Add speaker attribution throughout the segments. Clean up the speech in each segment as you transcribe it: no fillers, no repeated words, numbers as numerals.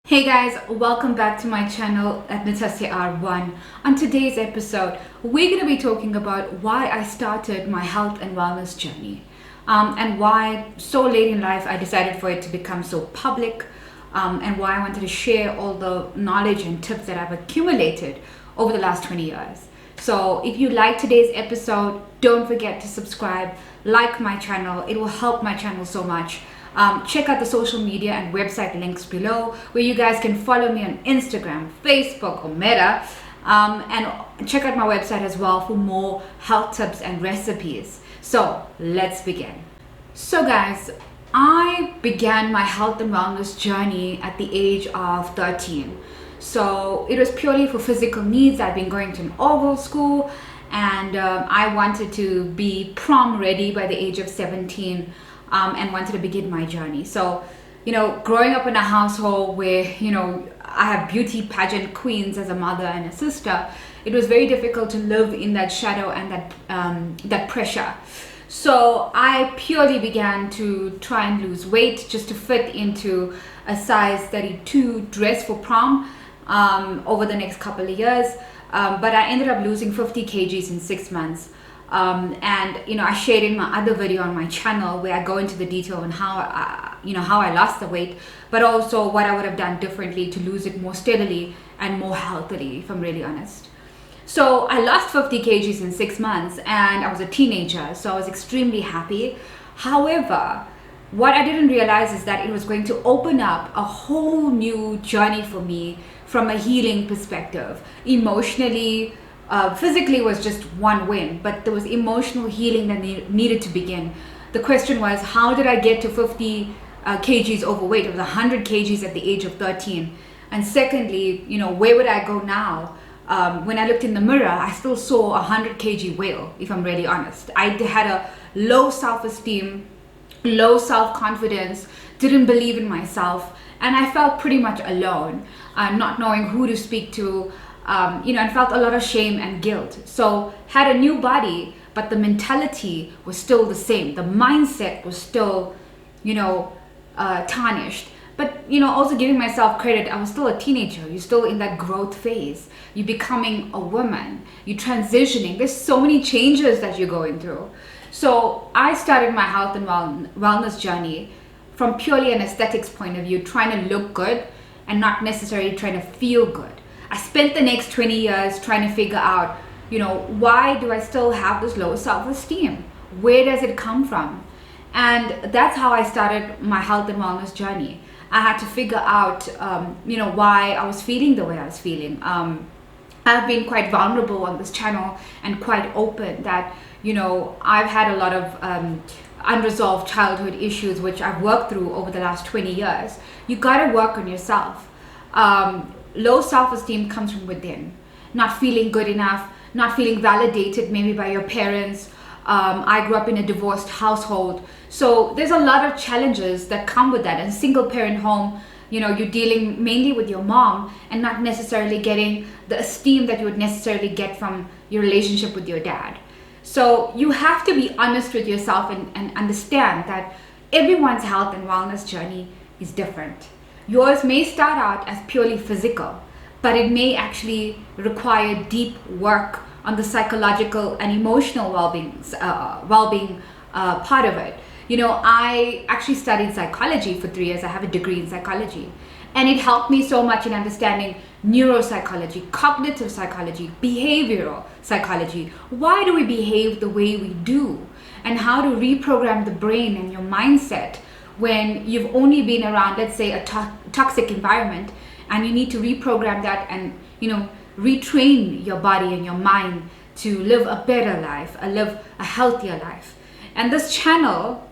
Speaker 1: Hey guys, welcome back to my channel at natassiar1. On today's episode, we're going to be talking about why I started my health and wellness journey and why so late in life I decided for it to become so public and why I wanted to share all the knowledge and tips that I've accumulated over the last 20 years. So if you like today's episode, don't forget to subscribe, like my channel. It will help my channel so much. Check out the social media and website links below where you guys can follow me on Instagram, Facebook, or Meta. And check out my website as well for more health tips and recipes. So let's begin. So guys, I began my health and wellness journey at the age of 13. So it was purely for physical needs. I'd been going to an oral school and I wanted to be prom ready by the age of 17. And wanted to begin my journey. So, growing up in a household where, I have beauty pageant queens as a mother and a sister, it was very difficult to live in that shadow and that pressure. So I purely began to try and lose weight just to fit into a size 32 dress for prom over the next couple of years. But I ended up losing 50 kgs in 6 months. I shared in my other video on my channel where I go into the detail on how I lost the weight, but also what I would have done differently to lose it more steadily and more healthily, if I'm really honest. So I lost 50 kgs in 6 months and I was a teenager, so I was extremely happy. However, what I didn't realize is that it was going to open up a whole new journey for me from a healing perspective, emotionally. Physically was just one win, but there was emotional healing that needed to begin. The question was, how did I get to 50 kgs overweight? It was 100 kgs at the age of 13. And secondly, where would I go now? When I looked in the mirror, I still saw a 100 kg whale, if I'm really honest. I had a low self-esteem, low self-confidence, didn't believe in myself, and I felt pretty much alone, not knowing who to speak to. And felt a lot of shame and guilt. So had a new body, but the mentality was still the same. The mindset was still, tarnished. But, also giving myself credit, I was still a teenager. You're still in that growth phase. You're becoming a woman. You're transitioning. There's so many changes that you're going through. So I started my health and wellness journey from purely an aesthetics point of view, trying to look good and not necessarily trying to feel good. I spent the next 20 years trying to figure out, why do I still have this low self-esteem? Where does it come from? And that's how I started my health and wellness journey. I had to figure out, why I was feeling the way I was feeling. I've been quite vulnerable on this channel and quite open that, I've had a lot of unresolved childhood issues, which I've worked through over the last 20 years. You gotta work on yourself. Low self-esteem comes from within, not feeling good enough, not feeling validated maybe by your parents. I grew up in a divorced household, so there's a lot of challenges that come with that. And single parent home, you're dealing mainly with your mom and not necessarily getting the esteem that you would necessarily get from your relationship with your dad. So you have to be honest with yourself and understand that everyone's health and wellness journey is different. Yours may start out as purely physical, but it may actually require deep work on the psychological and emotional well-being part of it. I actually studied psychology for 3 years. I have a degree in psychology, and it helped me so much in understanding neuropsychology, cognitive psychology, behavioral psychology. Why do we behave the way we do, and how to reprogram the brain and your mindset when you've only been around, let's say, a toxic environment, and you need to reprogram that and, retrain your body and your mind to live a better life, live a healthier life. And this channel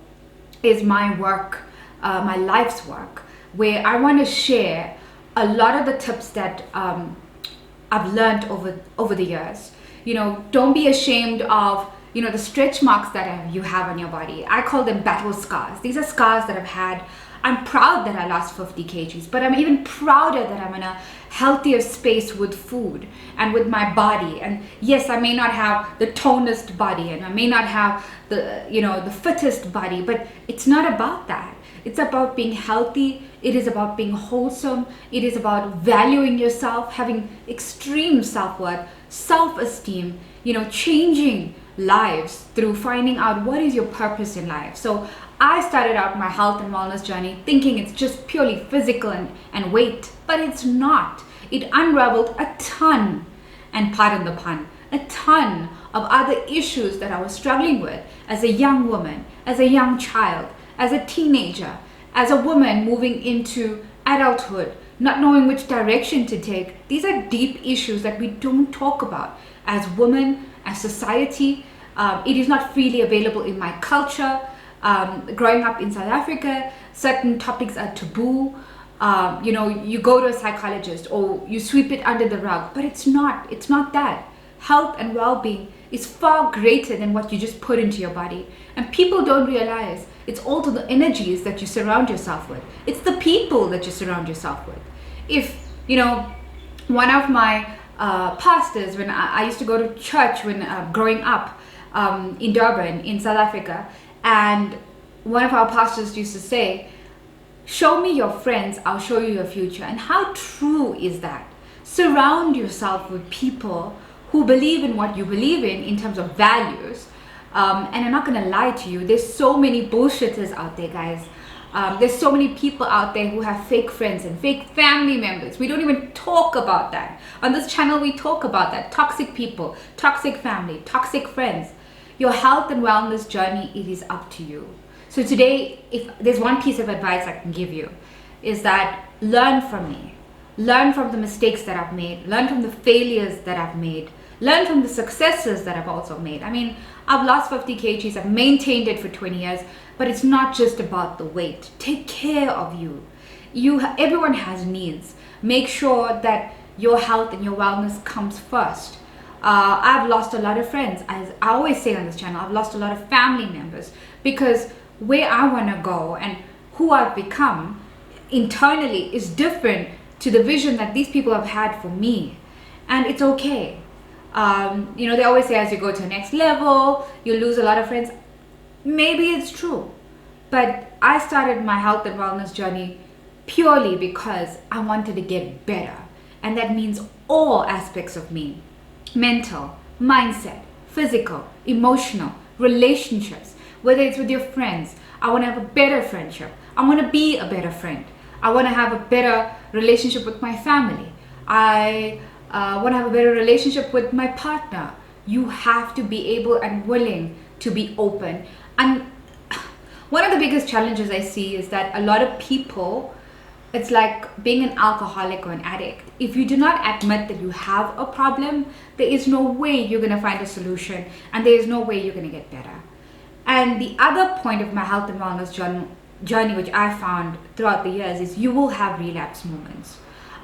Speaker 1: is my work, my life's work, where I want to share a lot of the tips that I've learned over the years. Don't be ashamed of the stretch marks that you have on your body. I call them battle scars. These are scars that I've had. I'm proud that I lost 50 kgs, but I'm even prouder that I'm in a healthier space with food and with my body. And yes, I may not have the tonest body and I may not have the fittest body, but it's not about that. It's about being healthy. It is about being wholesome. It is about valuing yourself, having extreme self-worth, self-esteem, changing lives through finding out what is your purpose in life. So I started out my health and wellness journey thinking it's just purely physical and weight, but it's not. It unraveled a ton, and pardon the pun, a ton of other issues that I was struggling with as a young woman, as a young child, as a teenager, as a woman moving into adulthood, not knowing which direction to take. These are deep issues that we don't talk about as women, as society. It is not freely available in my culture. Growing up in South Africa, certain topics are taboo. You go to a psychologist or you sweep it under the rug, but it's not that. Health and well-being is far greater than what you just put into your body. And people don't realize it's also the energies that you surround yourself with. It's the people that you surround yourself with. If, one of my pastors, when I used to go to church when growing up in Durban, in South Africa, and one of our pastors used to say, "Show me your friends, I'll show you your future." And how true is that? Surround yourself with people who believe in what you believe in terms of values. And I'm not going to lie to you, there's so many bullshitters out there, guys. There's so many people out there who have fake friends and fake family members. We don't even talk about that. On this channel, we talk about that. Toxic people, toxic family, toxic friends. Your health and wellness journey, it is up to you. So today, if there's one piece of advice I can give you, is that learn from me. Learn from the mistakes that I've made. Learn from the failures that I've made. Learn from the successes that I've also made. I mean, I've lost 50 kgs. I've maintained it for 20 years. But it's not just about the weight. Take care of you. Everyone has needs. Make sure that your health and your wellness comes first. I've lost a lot of friends. As I always say on this channel, I've lost a lot of family members because where I want to go and who I've become internally is different to the vision that these people have had for me. And it's okay. They always say as you go to the next level, you lose a lot of friends. Maybe it's true. But I started my health and wellness journey purely because I wanted to get better. And that means all aspects of me. Mental, mindset, physical, emotional, relationships, whether it's with your friends. I want to have a better friendship. I want to be a better friend. I want to have a better relationship with my family. I want to have a better relationship with my partner. You have to be able and willing to be open. And one of the biggest challenges I see is that a lot of people, it's like being an alcoholic or an addict. If you do not admit that you have a problem, there is no way you're going to find a solution, and there is no way you're going to get better. And the other point of my health and wellness journey, which I found throughout the years, is you will have relapse moments.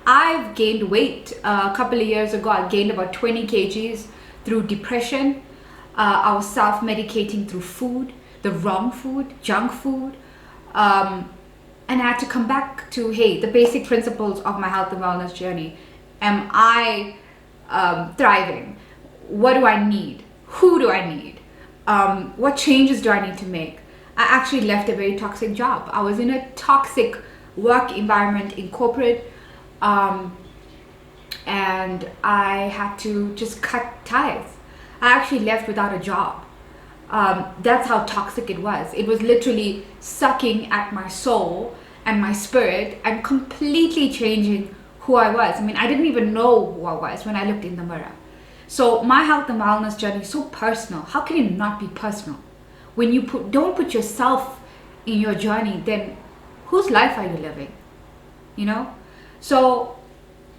Speaker 1: I've gained weight. A couple of years ago, I gained about 20 kgs through depression. I was self-medicating through food, the wrong food, junk food. And I had to come back to, hey, the basic principles of my health and wellness journey. Am I thriving? What do I need? Who do I need? What changes do I need to make? I actually left a very toxic job. I was in a toxic work environment in corporate, and I had to just cut ties. I actually left without a job. That's how toxic it was. It was literally sucking at my soul and my spirit and completely changing who I was. I mean, I didn't even know who I was when I looked in the mirror. So my health and wellness journey is so personal. How can it not be personal? When you don't put yourself in your journey, then whose life are you living? So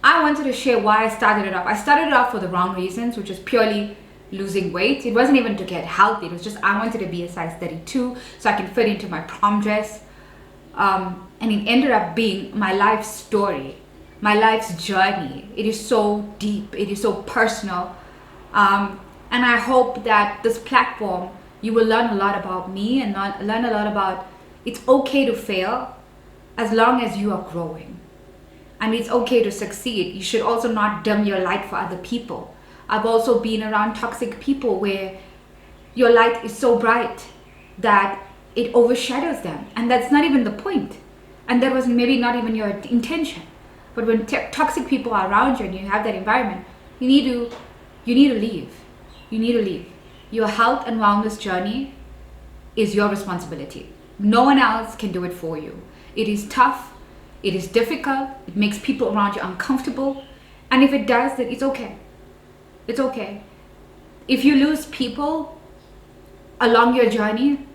Speaker 1: I wanted to share why I started it off. I started it off for the wrong reasons, which is purely losing weight. It wasn't even to get healthy. It was just I wanted to be a size 32 so I can fit into my prom dress. And it ended up being my life story, my life's journey. It is so deep. It is so personal. And I hope that this platform, you will learn a lot about me and learn a lot about it's okay to fail as long as you are growing. And it's okay to succeed. You should also not dim your light for other people. I've also been around toxic people where your light is so bright that it overshadows them, and that's not even the point, and that was maybe not even your intention. But when toxic people are around you and you have that environment, you need to leave. You need to leave. Your health and wellness journey is your responsibility. No one else can do it for you. It is tough, it is difficult, it makes people around you uncomfortable, and if it does, then it's okay. It's okay. If you lose people along your journey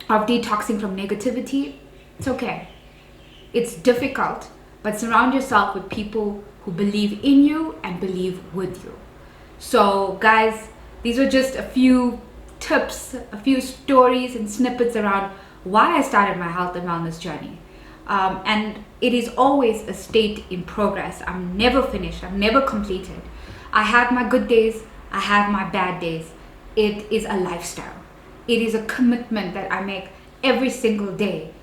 Speaker 1: of detoxing from negativity, it's okay. It's difficult, but surround yourself with people who believe in you and believe with you. So guys, these were just a few tips, a few stories and snippets around why I started my health and wellness journey. And it is always a state in progress. I'm never finished, I'm never completed. I have my good days, I have my bad days. It is a lifestyle. It is a commitment that I make every single day.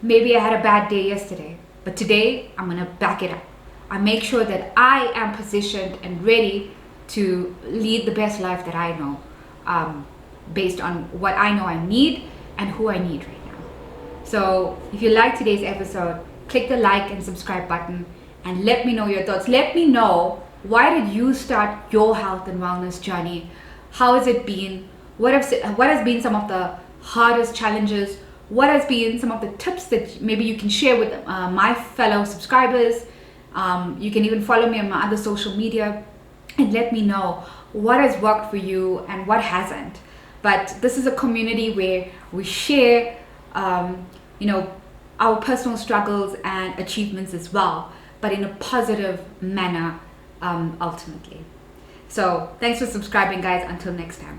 Speaker 1: Maybe I had a bad day yesterday, but today I'm gonna back it up. I make sure that I am positioned and ready to lead the best life that I know, based on what I know I need and who I need right now. So if you like today's episode, click the like and subscribe button and let me know your thoughts. Let me know, why did you start your health and wellness journey? How has it been? What has been some of the hardest challenges? What has been some of the tips that maybe you can share with my fellow subscribers? You can even follow me on my other social media and let me know what has worked for you and what hasn't. But this is a community where we share, our personal struggles and achievements as well, but in a positive manner, ultimately. So thanks for subscribing, guys. Until next time.